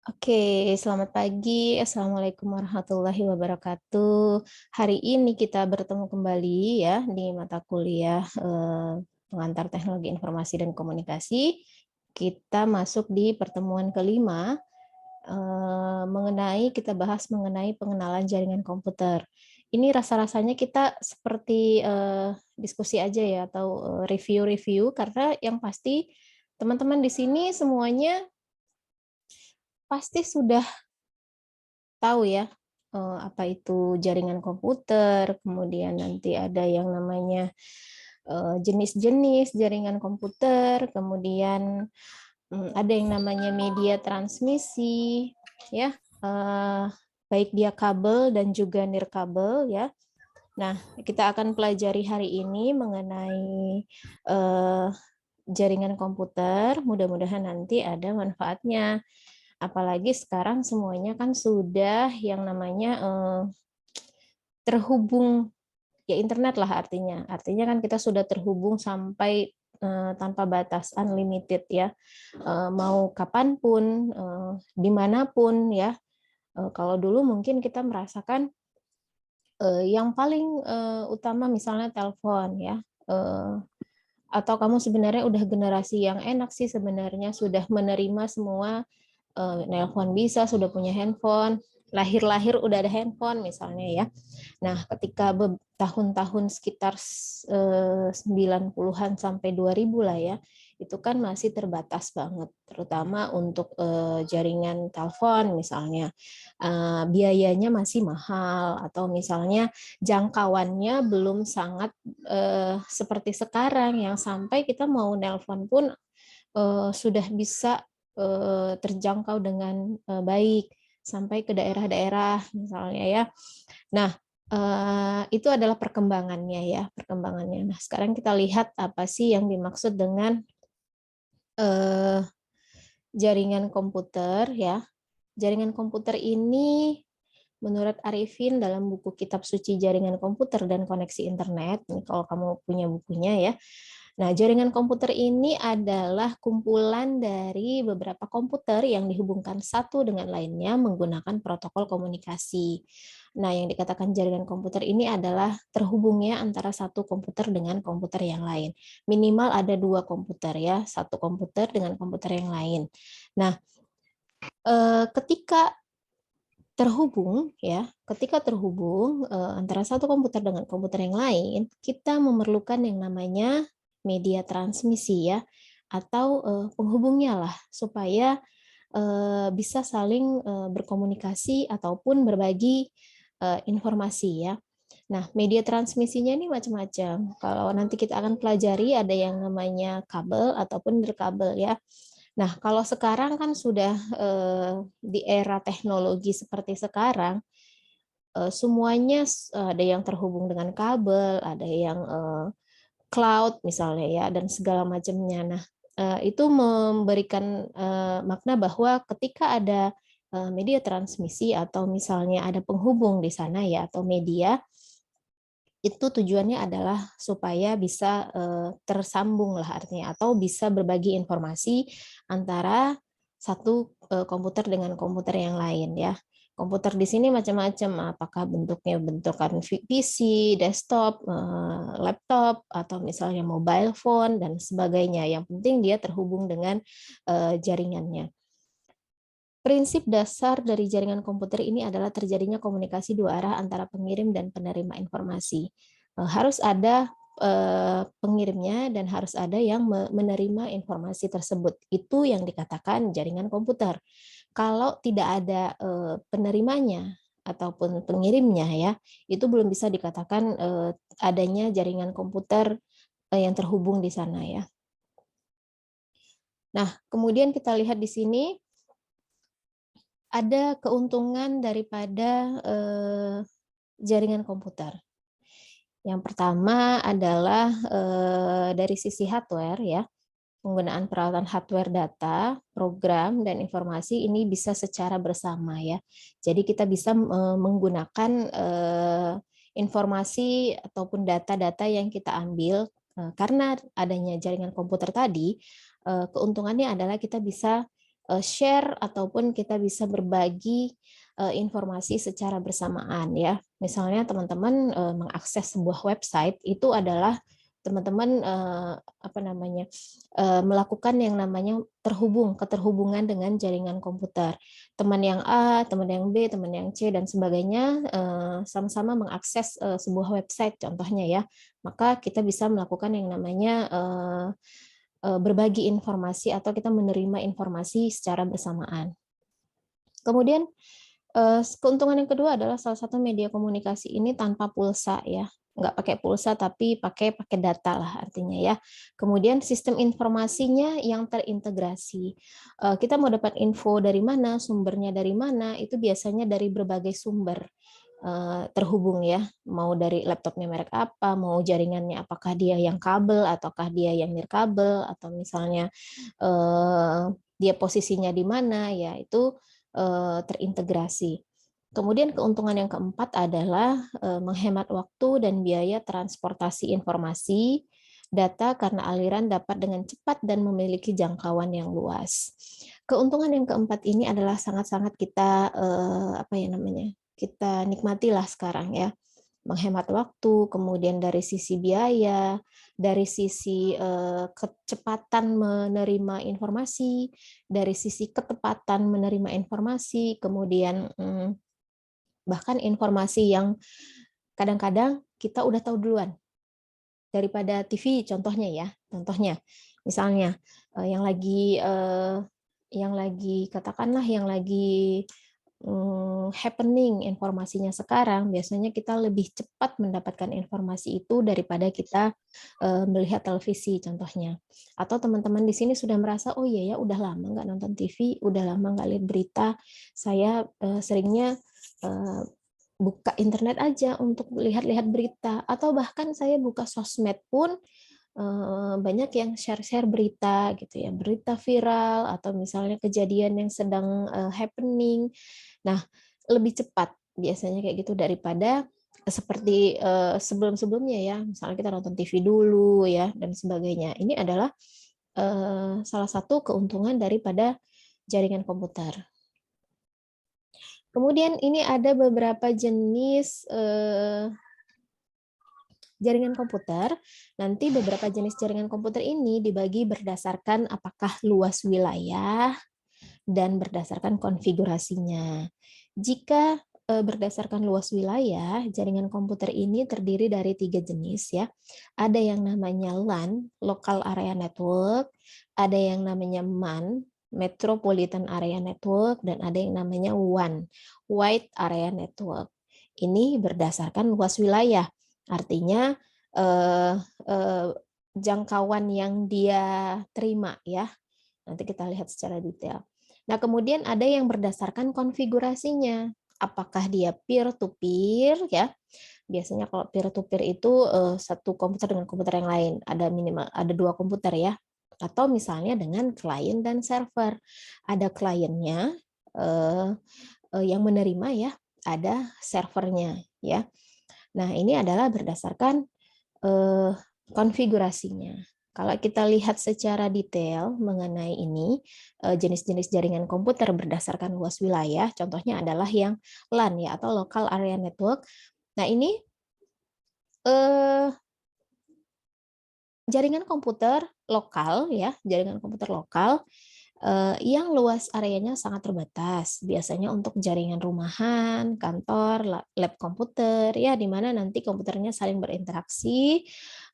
Oke, selamat pagi. Assalamualaikum warahmatullahi wabarakatuh. Hari ini kita bertemu kembali ya di mata kuliah pengantar teknologi informasi dan komunikasi. Kita masuk di pertemuan kelima kita bahas mengenai pengenalan jaringan komputer. Ini rasa-rasanya kita seperti diskusi aja ya atau review-review karena yang pasti teman-teman di sini semuanya pasti sudah tahu ya apa itu jaringan komputer, kemudian nanti ada yang namanya jenis-jenis jaringan komputer, kemudian ada yang namanya media transmisi, ya, baik dia kabel dan juga nirkabel ya. Nah, kita akan pelajari hari ini mengenai jaringan komputer. Mudah-mudahan nanti ada manfaatnya. Apalagi sekarang semuanya kan sudah yang namanya terhubung ya internet lah artinya. Artinya kan kita sudah terhubung sampai tanpa batas unlimited ya. Mau kapanpun, dimanapun ya. Kalau dulu mungkin kita merasakan yang paling utama misalnya telepon ya. Atau kamu sebenarnya udah generasi yang enak sih sebenarnya sudah menerima semua nelpon bisa, sudah punya handphone, lahir-lahir udah ada handphone misalnya ya. Nah, ketika tahun-tahun sekitar 90-an sampai 2000 lah ya, itu kan masih terbatas banget, terutama untuk jaringan telepon misalnya. Biayanya masih mahal atau misalnya jangkauannya belum sangat seperti sekarang yang sampai kita mau nelpon pun sudah bisa terjangkau dengan baik sampai ke daerah-daerah misalnya ya. Nah, itu adalah perkembangannya ya, perkembangannya. Nah, sekarang kita lihat apa sih yang dimaksud dengan jaringan komputer ya. Jaringan komputer ini menurut Arifin dalam buku Kitab Suci Jaringan Komputer dan Koneksi Internet, ini kalau kamu punya bukunya ya. Nah, jaringan komputer ini adalah kumpulan dari beberapa komputer yang dihubungkan satu dengan lainnya menggunakan protokol komunikasi. Nah, yang dikatakan jaringan komputer ini adalah terhubungnya antara satu komputer dengan komputer yang lain. Minimal ada dua komputer ya, satu komputer dengan komputer yang lain. Nah, ketika ketika terhubung antara satu komputer dengan komputer yang lain, kita memerlukan yang namanya media transmisi ya, atau penghubungnya lah supaya bisa saling berkomunikasi ataupun berbagi informasi ya. Nah, media transmisinya ini macam-macam. Kalau nanti kita akan pelajari ada yang namanya kabel ataupun nirkabel ya. Nah, kalau sekarang kan sudah di era teknologi seperti sekarang, semuanya ada yang terhubung dengan kabel, ada yang cloud misalnya ya, dan segala macamnya. Nah, itu memberikan makna bahwa ketika ada media transmisi atau misalnya ada penghubung di sana ya, atau media, itu tujuannya adalah supaya bisa tersambung lah artinya atau bisa berbagi informasi antara satu komputer dengan komputer yang lain ya. Komputer di sini macam-macam, apakah bentuknya bentukan PC, desktop, laptop, atau misalnya mobile phone dan sebagainya. Yang penting dia terhubung dengan jaringannya. Prinsip dasar dari jaringan komputer ini adalah terjadinya komunikasi dua arah antara pengirim dan penerima informasi. Harus ada pengirimnya dan harus ada yang menerima informasi tersebut. Itu yang dikatakan jaringan komputer. Kalau tidak ada penerimanya ataupun pengirimnya ya, itu belum bisa dikatakan adanya jaringan komputer yang terhubung di sana ya. Nah, kemudian kita lihat di sini ada keuntungan daripada jaringan komputer. Yang pertama adalah dari sisi hardware ya, penggunaan peralatan hardware data, program dan informasi ini bisa secara bersama ya. Jadi kita bisa menggunakan informasi ataupun data-data yang kita ambil karena adanya jaringan komputer tadi, keuntungannya adalah kita bisa share ataupun kita bisa berbagi informasi secara bersamaan ya. Misalnya teman-teman mengakses sebuah website itu adalah teman-teman melakukan yang namanya keterhubungan dengan jaringan komputer. Teman yang A, teman yang B, teman yang C dan sebagainya sama-sama mengakses sebuah website contohnya ya. Maka kita bisa melakukan yang namanya berbagi informasi atau kita menerima informasi secara bersamaan. Kemudian keuntungan yang kedua adalah salah satu media komunikasi ini tanpa pulsa ya, nggak pakai pulsa tapi pakai data lah artinya ya. Kemudian sistem informasinya yang terintegrasi. Kita mau dapat info dari mana, sumbernya dari mana, itu biasanya dari berbagai sumber terhubung ya, mau dari laptopnya merek apa, mau jaringannya apakah dia yang kabel ataukah dia yang nirkabel atau misalnya dia posisinya di mana ya itu terintegrasi. Kemudian keuntungan yang keempat adalah menghemat waktu dan biaya transportasi informasi data karena aliran dapat dengan cepat dan memiliki jangkauan yang luas. Keuntungan yang keempat ini adalah sangat-sangat kita kita nikmatilah sekarang ya, menghemat waktu, kemudian dari sisi biaya, dari sisi kecepatan menerima informasi, dari sisi ketepatan menerima informasi, kemudian bahkan informasi yang kadang-kadang kita udah tahu duluan daripada TV contohnya ya, contohnya misalnya yang lagi katakanlah yang lagi happening informasinya sekarang, biasanya kita lebih cepat mendapatkan informasi itu daripada kita melihat televisi contohnya. Atau teman-teman di sini sudah merasa, oh iya ya udah lama nggak nonton TV, udah lama nggak lihat berita, saya seringnya buka internet aja untuk lihat-lihat berita, atau bahkan saya buka sosmed pun banyak yang share-share berita gitu ya, berita viral atau misalnya kejadian yang sedang happening. Nah, lebih cepat biasanya kayak gitu daripada seperti sebelum-sebelumnya ya, misalnya kita nonton TV dulu ya dan sebagainya. Ini adalah salah satu keuntungan daripada jaringan komputer. Kemudian ini ada beberapa jenis jaringan komputer. Nanti beberapa jenis jaringan komputer ini dibagi berdasarkan apakah luas wilayah dan berdasarkan konfigurasinya. Jika berdasarkan luas wilayah, jaringan komputer ini terdiri dari 3 jenis ya. Ada yang namanya LAN, Local Area Network, ada yang namanya MAN, Metropolitan Area Network, dan ada yang namanya WAN, Wide Area Network. Ini berdasarkan luas wilayah. Artinya jangkauan yang dia terima ya. Nanti kita lihat secara detail. Nah, kemudian ada yang berdasarkan konfigurasinya. Apakah dia peer to peer ya? Biasanya kalau peer to peer itu satu komputer dengan komputer yang lain, ada minimal ada 2 komputer ya. Atau misalnya dengan klien dan server. Ada kliennya yang menerima ya, ada servernya ya. Nah, ini adalah berdasarkan konfigurasinya. Kalau kita lihat secara detail mengenai ini, jenis-jenis jaringan komputer berdasarkan luas wilayah, contohnya adalah yang LAN ya atau Local Area Network. Nah, ini jaringan komputer lokal ya, jaringan komputer lokal yang luas areanya sangat terbatas. Biasanya untuk jaringan rumahan, kantor, lab komputer, ya di mana nanti komputernya saling berinteraksi,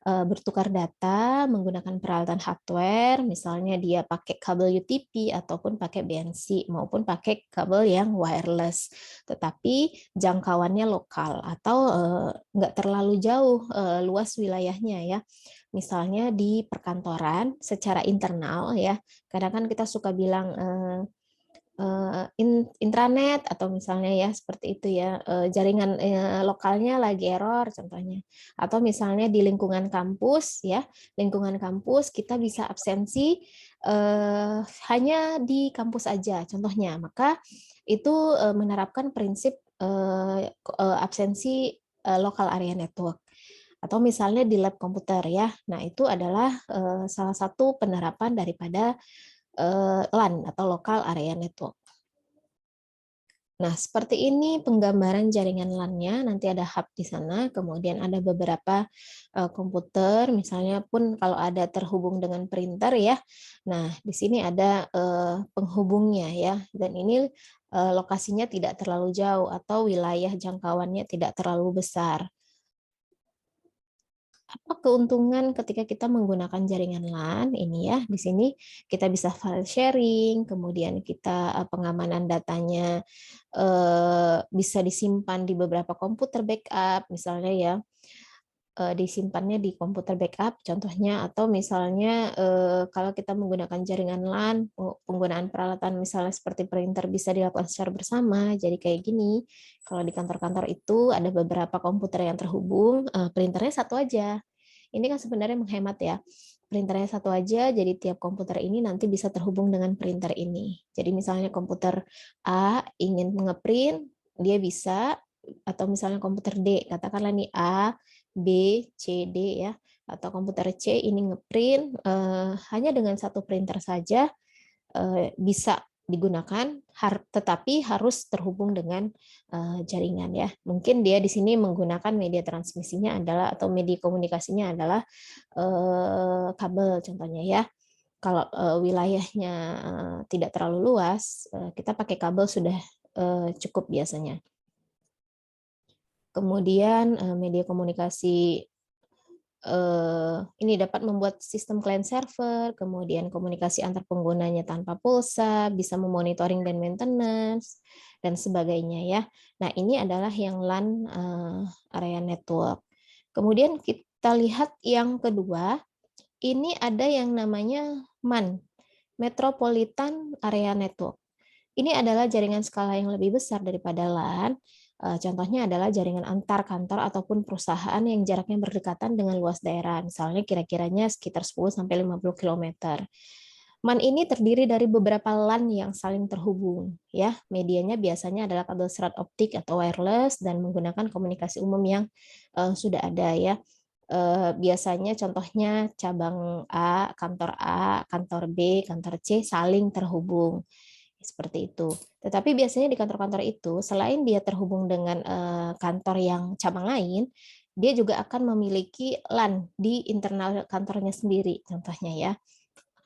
bertukar data menggunakan peralatan hardware, misalnya dia pakai kabel UTP ataupun pakai BNC maupun pakai kabel yang wireless. Tetapi jangkauannya lokal atau nggak terlalu jauh luas wilayahnya ya. Misalnya di perkantoran secara internal ya. Kadang kan kita suka bilang intranet atau misalnya ya seperti itu ya, jaringan lokalnya lagi error contohnya, atau misalnya di lingkungan kampus ya, lingkungan kampus kita bisa absensi hanya di kampus aja contohnya, maka itu menerapkan prinsip absensi local area network. Atau misalnya di lab komputer ya, nah itu adalah salah satu penerapan daripada LAN atau Local Area Network. Nah, seperti ini penggambaran jaringan LAN-nya. Nanti ada hub di sana, kemudian ada beberapa komputer, misalnya pun kalau ada terhubung dengan printer ya. Nah, di sini ada penghubungnya ya. Dan ini lokasinya tidak terlalu jauh atau wilayah jangkauannya tidak terlalu besar. Apa keuntungan ketika kita menggunakan jaringan LAN ini ya? Di sini kita bisa file sharing, kemudian kita pengamanan datanya bisa disimpan di beberapa komputer backup, misalnya ya, disimpannya di komputer backup contohnya, atau misalnya kalau kita menggunakan jaringan LAN, penggunaan peralatan misalnya seperti printer bisa dilakukan secara bersama. Jadi kayak gini, kalau di kantor-kantor itu ada beberapa komputer yang terhubung, printernya satu aja. Ini kan sebenarnya menghemat ya. Printernya satu aja, jadi tiap komputer ini nanti bisa terhubung dengan printer ini. Jadi misalnya komputer A ingin ngeprint, dia bisa, atau misalnya komputer D, katakanlah nih A, B, C, D ya, atau komputer C ini ngeprint, hanya dengan satu printer saja bisa digunakan, tetapi harus terhubung dengan jaringan ya. Mungkin dia di sini menggunakan media transmisinya adalah, atau media komunikasinya adalah kabel contohnya ya. Kalau wilayahnya tidak terlalu luas, kita pakai kabel sudah cukup biasanya. Kemudian media komunikasi ini dapat membuat sistem client server, kemudian komunikasi antar penggunanya tanpa pulsa, bisa memonitoring dan maintenance, dan sebagainya ya. Nah, ini adalah yang LAN area network. Kemudian kita lihat yang kedua, ini ada yang namanya MAN, Metropolitan Area Network. Ini adalah jaringan skala yang lebih besar daripada LAN. Contohnya adalah jaringan antar kantor ataupun perusahaan yang jaraknya berdekatan dengan luas daerah, misalnya kira-kiranya sekitar 10-50 km. MAN ini terdiri dari beberapa LAN yang saling terhubung. Ya, medianya biasanya adalah kabel serat optik atau wireless dan menggunakan komunikasi umum yang sudah ada ya. Biasanya contohnya cabang A, kantor B, kantor C saling terhubung. Seperti itu. Tetapi biasanya di kantor-kantor itu, selain dia terhubung dengan kantor yang cabang lain, dia juga akan memiliki LAN di internal kantornya sendiri, contohnya ya.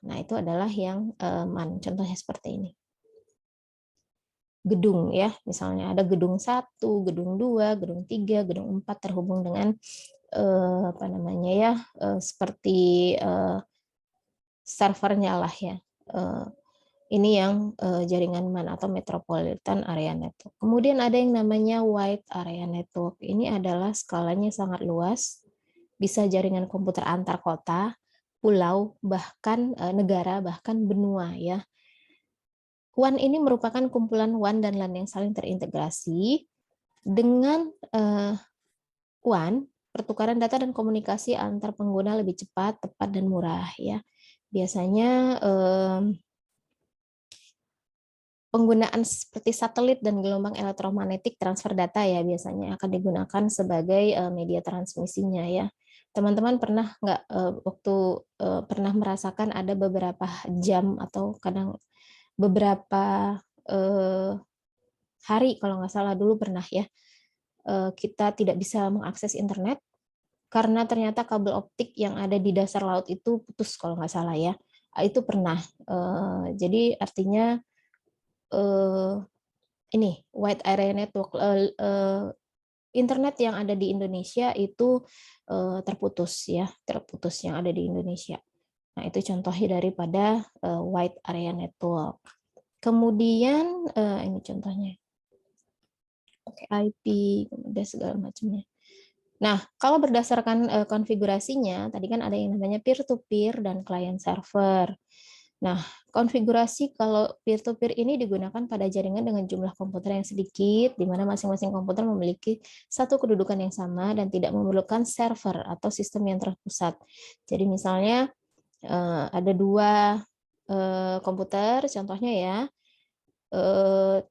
Nah, itu adalah yang MAN, contohnya seperti ini. Gedung ya, misalnya ada gedung 1, gedung 2, gedung 3, gedung 4 terhubung dengan apa namanya ya, seperti servernya lah ya. Ini yang jaringan MAN atau Metropolitan Area Network. Kemudian ada yang namanya Wide Area Network. Ini adalah skalanya sangat luas, bisa jaringan komputer antar kota, pulau, bahkan negara, bahkan benua ya. WAN ini merupakan kumpulan WAN dan LAN yang saling terintegrasi. Dengan WAN, pertukaran data dan komunikasi antar pengguna lebih cepat, tepat, dan murah ya. Biasanya penggunaan seperti satelit dan gelombang elektromagnetik transfer data ya biasanya akan digunakan sebagai media transmisinya ya. Teman-teman pernah nggak waktu pernah merasakan ada beberapa jam atau kadang beberapa hari kalau nggak salah dulu pernah ya, kita tidak bisa mengakses internet karena ternyata kabel optik yang ada di dasar laut itu putus kalau nggak salah ya. Itu pernah. Jadi artinya ini wide area network, internet yang ada di Indonesia itu terputus ya, terputus yang ada di Indonesia. Nah, itu contohnya daripada wide area network. Kemudian ini contohnya pakai IP, kemudian segala macamnya. Nah, kalau berdasarkan konfigurasinya, tadi kan ada yang namanya peer-to-peer dan client server. Nah, konfigurasi kalau peer-to-peer ini digunakan pada jaringan dengan jumlah komputer yang sedikit, di mana masing-masing komputer memiliki satu kedudukan yang sama dan tidak memerlukan server atau sistem yang terpusat. Jadi misalnya ada dua komputer, contohnya ya,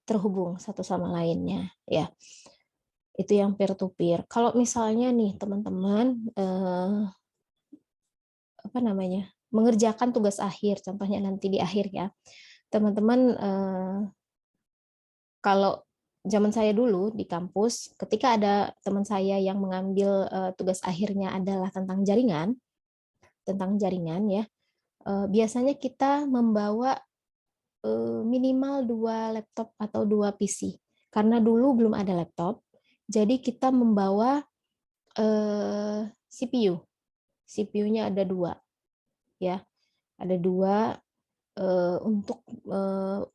terhubung satu sama lainnya. Ya, itu yang peer-to-peer. Kalau misalnya nih teman-teman apa namanya mengerjakan tugas akhir, contohnya nanti di akhir ya. Teman-teman, kalau zaman saya dulu di kampus, ketika ada teman saya yang mengambil tugas akhirnya adalah tentang jaringan ya, biasanya kita membawa minimal 2 laptop atau 2 PC. Karena dulu belum ada laptop, jadi kita membawa CPU. CPU-nya ada 2, ya, ada 2 untuk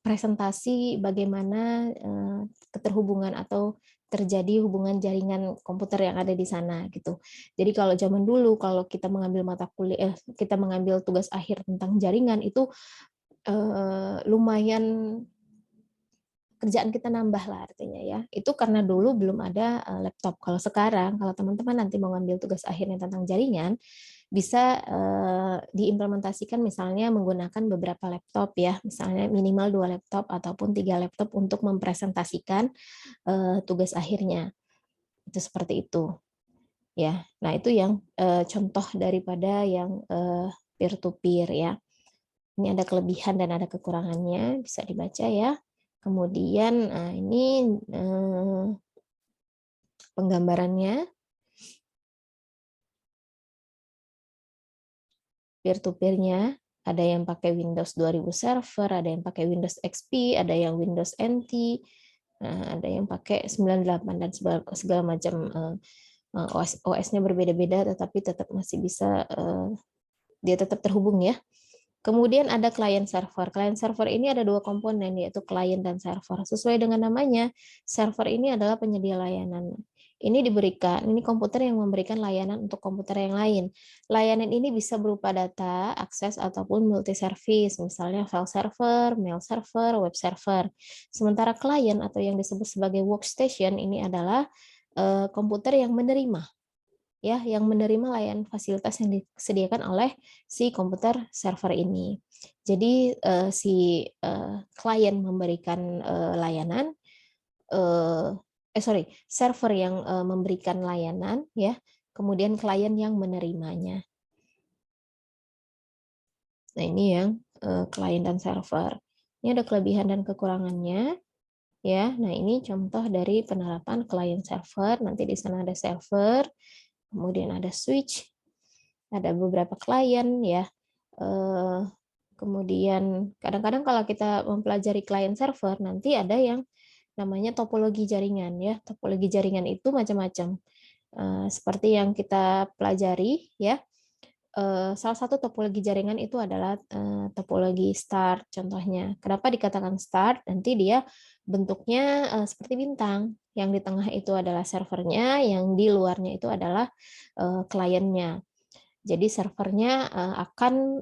presentasi bagaimana keterhubungan atau terjadi hubungan jaringan komputer yang ada di sana gitu. Jadi kalau zaman dulu kalau kita mengambil mata kuliah, kita mengambil tugas akhir tentang jaringan itu lumayan kerjaan kita nambah lah artinya ya. Itu karena dulu belum ada laptop. Kalau sekarang, kalau teman-teman nanti mau ngambil tugas akhirnya tentang jaringan, bisa diimplementasikan misalnya menggunakan beberapa laptop ya, misalnya minimal 2 laptop ataupun 3 laptop untuk mempresentasikan tugas akhirnya. Itu seperti itu ya. Nah itu yang contoh daripada yang peer to peer ya. Ini ada kelebihan dan ada kekurangannya, bisa dibaca ya. Kemudian ini penggambarannya. Peer-to-peer-nya, ada yang pakai Windows 2000 Server, ada yang pakai Windows XP, ada yang Windows NT, ada yang pakai 98 dan segala macam OS-nya berbeda-beda, tetapi tetap masih bisa, dia tetap terhubung ya. Kemudian ada client server. Client server ini ada 2 komponen, yaitu client dan server. Sesuai dengan namanya, server ini adalah penyedia layanan. Ini diberikan, ini komputer yang memberikan layanan untuk komputer yang lain. Layanan ini bisa berupa data, akses, ataupun multi-service, misalnya file server, mail server, web server. Sementara client atau yang disebut sebagai workstation ini adalah komputer yang menerima, ya, yang menerima layanan fasilitas yang disediakan oleh si komputer server ini. Jadi si klien memberikan layanan, server yang memberikan layanan, ya, kemudian klien yang menerimanya. Nah ini yang klien dan server. Ini ada kelebihan dan kekurangannya. Ya, nah ini contoh dari penerapan client server. Nanti di sana ada server, kemudian ada switch, ada beberapa klien ya. Kemudian kadang-kadang kalau kita mempelajari client server nanti ada yang namanya topologi jaringan ya. Topologi jaringan itu macam-macam. Seperti yang kita pelajari ya. Salah satu topologi jaringan itu adalah topologi start contohnya. Kenapa dikatakan start? Nanti dia bentuknya seperti bintang. Yang di tengah itu adalah servernya, yang di luarnya itu adalah kliennya. Jadi servernya akan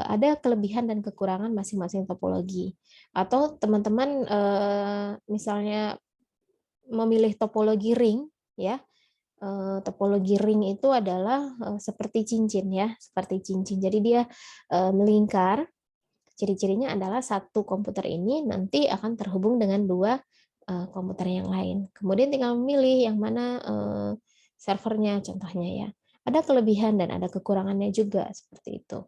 ada kelebihan dan kekurangan masing-masing topologi. Atau teman-teman misalnya memilih topologi ring, ya. Topologi ring itu adalah seperti cincin ya, seperti cincin. Jadi dia melingkar. Ciri-cirinya adalah satu komputer ini nanti akan terhubung dengan 2 komputer yang lain. Kemudian tinggal memilih yang mana servernya contohnya ya. Ada kelebihan dan ada kekurangannya juga seperti itu.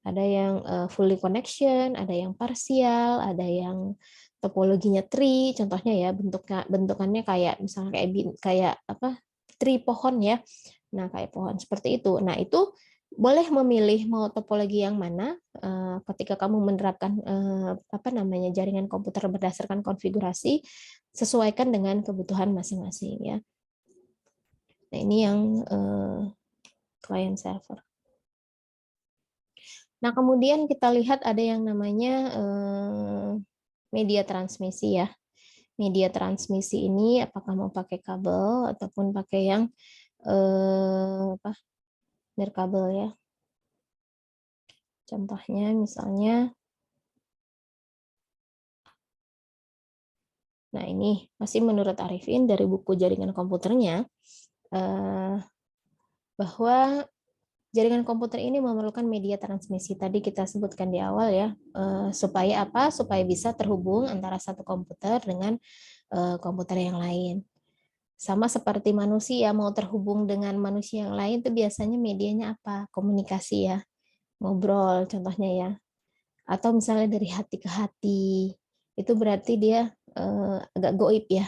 Ada yang fully connection, ada yang parsial, ada yang topologinya tree, contohnya ya bentukannya kayak misalnya kayak apa? Tree pohon ya. Nah, kayak pohon seperti itu. Nah, itu boleh memilih mau topologi yang mana ketika kamu menerapkan apa namanya jaringan komputer berdasarkan konfigurasi, sesuaikan dengan kebutuhan masing-masing ya. Nah, ini yang client server. Nah, kemudian kita lihat ada yang namanya media transmisi ya. Media transmisi ini apakah mau pakai kabel ataupun pakai yang apa? Nirkabel ya. Contohnya misalnya, nah ini masih menurut Arifin dari buku jaringan komputernya, bahwa jaringan komputer ini memerlukan media transmisi. Tadi kita sebutkan di awal ya, supaya apa? Supaya bisa terhubung antara satu komputer dengan komputer yang lain. Sama seperti manusia mau terhubung dengan manusia yang lain itu biasanya medianya apa? Komunikasi ya. ngobrol contohnya ya, atau misalnya dari hati ke hati, itu berarti dia agak goib ya,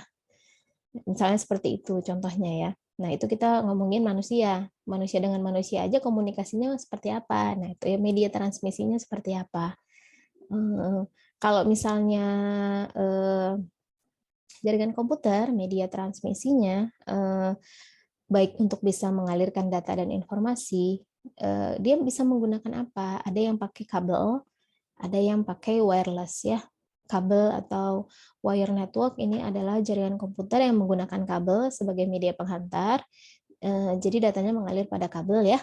misalnya seperti itu contohnya ya. Nah itu kita ngomongin manusia, manusia dengan manusia aja komunikasinya seperti apa. Nah itu ya media transmisinya seperti apa. Kalau misalnya jaringan komputer, media transmisinya baik untuk bisa mengalirkan data dan informasi, dia bisa menggunakan apa? Ada yang pakai kabel, ada yang pakai wireless ya. Kabel atau wire network ini adalah jaringan komputer yang menggunakan kabel sebagai media penghantar. Jadi datanya mengalir pada kabel ya.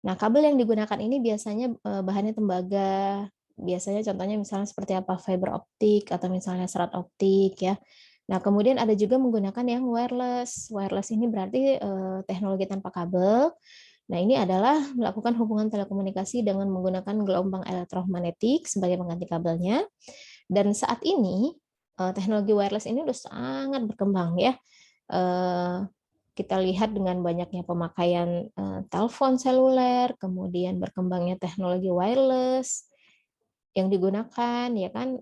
Nah, kabel yang digunakan ini biasanya bahannya tembaga. Biasanya contohnya misalnya seperti apa, fiber optik atau misalnya serat optik ya. Nah, kemudian ada juga menggunakan yang wireless. Wireless ini berarti teknologi tanpa kabel. Nah, ini adalah melakukan hubungan telekomunikasi dengan menggunakan gelombang elektromagnetik sebagai pengganti kabelnya. Dan saat ini teknologi wireless ini sudah sangat berkembang ya. Kita lihat dengan banyaknya pemakaian telepon seluler, kemudian berkembangnya teknologi wireless yang digunakan ya kan,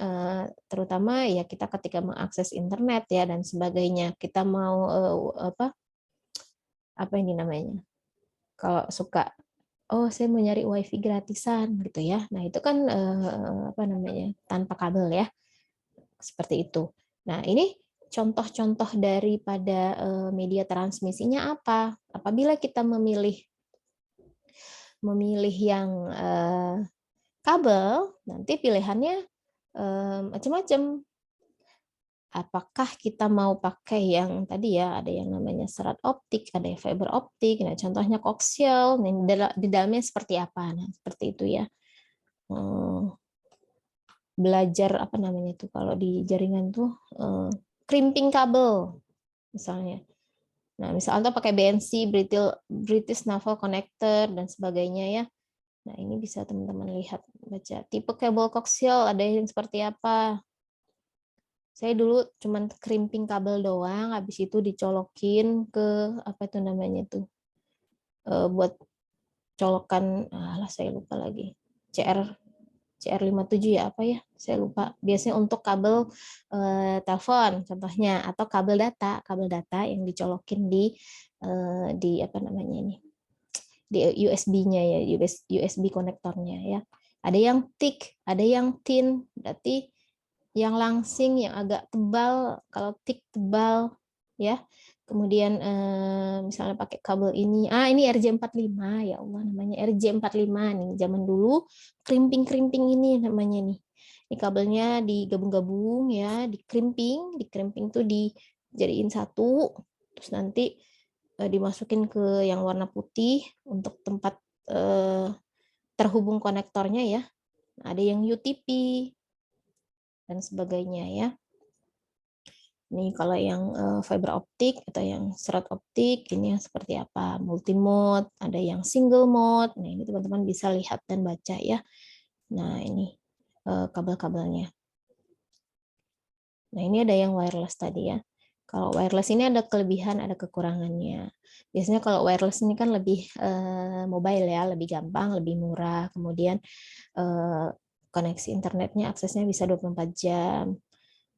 terutama ya kita ketika mengakses internet ya dan sebagainya, kita mau apa ini namanya, kalau suka saya mau nyari wifi gratisan gitu ya, nah itu kan apa namanya, tanpa kabel ya, seperti itu. Nah ini contoh-contoh daripada media transmisinya apa? Apabila kita memilih yang kabel, nanti pilihannya macam-macam. Apakah kita mau pakai yang tadi ya, ada yang namanya serat optik, ada yang fiber optik. Nah, contohnya koaksial, di dalamnya seperti apa? Nah, seperti itu ya. Belajar apa namanya itu kalau di jaringan tuh crimping kabel misalnya. Nah, misalnya pakai BNC, British Naval Connector dan sebagainya ya. Nah, ini bisa teman-teman lihat, baca tipe kabel koaksial ada yang seperti apa. Saya dulu cuman crimping kabel doang, habis itu dicolokin ke apa itu namanya itu, buat colokan, saya lupa lagi, CR57 ya apa ya, saya lupa. Biasanya untuk kabel telepon contohnya, atau kabel data yang dicolokin di apa namanya ini, di USB-nya ya, USB konektornya ya. Ada yang thick, ada yang thin, berarti yang langsing, yang agak tebal, kalau thick tebal ya. Kemudian misalnya pakai kabel ini RJ45 ya Allah, namanya RJ45 nih, zaman dulu crimping ini namanya nih. Ini kabelnya digabung-gabung ya, di crimping tuh dijadiin satu, terus nanti dimasukin ke yang warna putih untuk tempat terhubung konektornya ya. Ada yang UTP dan sebagainya ya. Ini kalau yang fiber optik atau yang serat optik, ini yang seperti apa? Multi mode, ada yang single mode. Nah, ini teman-teman bisa lihat dan baca ya. Nah, ini kabel-kabelnya. Nah, ini ada yang wireless tadi ya. Kalau wireless ini ada kelebihan, ada kekurangannya. Biasanya kalau wireless ini kan lebih mobile ya, lebih gampang, lebih murah. Kemudian koneksi internetnya, aksesnya bisa 24 jam.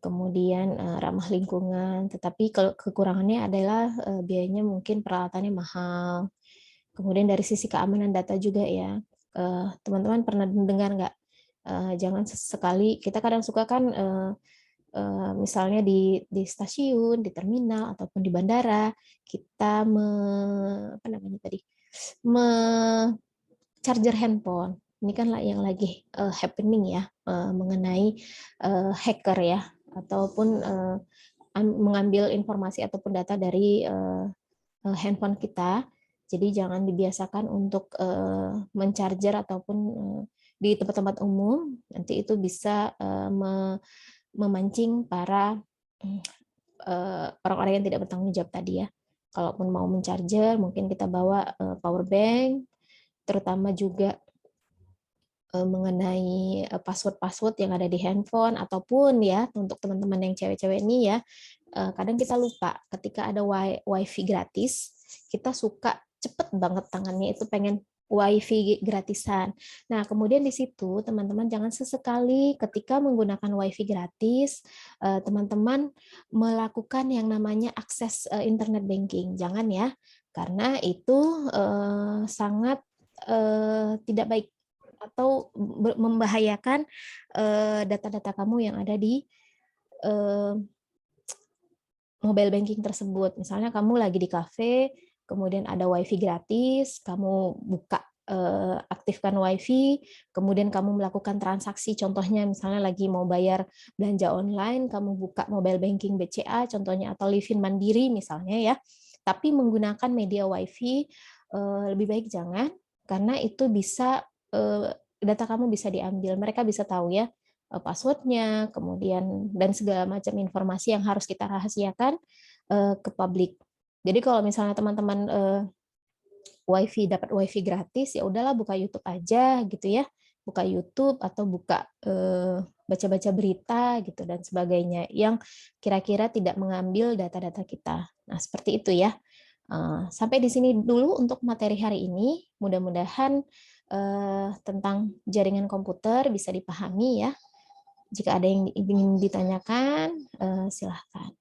Kemudian ramah lingkungan, tetapi kalau kekurangannya adalah biayanya mungkin peralatannya mahal. Kemudian dari sisi keamanan data juga ya, teman-teman pernah dengar nggak? Jangan sesekali, kita kadang suka kan misalnya di stasiun, di terminal ataupun di bandara, kita apa namanya tadi, charger handphone. Ini kan yang lagi happening ya, mengenai hacker ya, ataupun mengambil informasi ataupun data dari handphone kita. Jadi jangan dibiasakan untuk mencharger ataupun di tempat-tempat umum, nanti itu bisa memancing para orang-orang yang tidak bertanggung jawab tadi ya. Kalaupun mau mencharger, mungkin kita bawa power bank, terutama juga mengenai password-password yang ada di handphone, ataupun ya untuk teman-teman yang cewek-cewek ini ya, kadang kita lupa ketika ada wifi gratis, kita suka cepet banget tangannya itu pengen WiFi gratisan. Nah, kemudian di situ teman-teman jangan sesekali ketika menggunakan WiFi gratis, teman-teman melakukan yang namanya akses internet banking. Jangan ya, karena itu sangat tidak baik atau membahayakan data-data kamu yang ada di eh, mobile banking tersebut. Misalnya kamu lagi di kafe, kemudian ada WiFi gratis, kamu buka aktifkan WiFi, kemudian kamu melakukan transaksi, contohnya misalnya lagi mau bayar belanja online, kamu buka mobile banking BCA, contohnya atau Livin Mandiri misalnya ya, tapi menggunakan media WiFi lebih baik jangan, karena itu bisa data kamu bisa diambil, mereka bisa tahu ya passwordnya, kemudian dan segala macam informasi yang harus kita rahasiakan ke publik. Jadi kalau misalnya teman-teman dapat WiFi gratis, ya udahlah buka YouTube aja gitu ya, buka YouTube atau buka baca-baca berita gitu dan sebagainya yang kira-kira tidak mengambil data-data kita. Nah seperti itu ya. Sampai di sini dulu untuk materi hari ini. Mudah-mudahan tentang jaringan komputer bisa dipahami ya. Jika ada yang ingin ditanyakan, silahkan.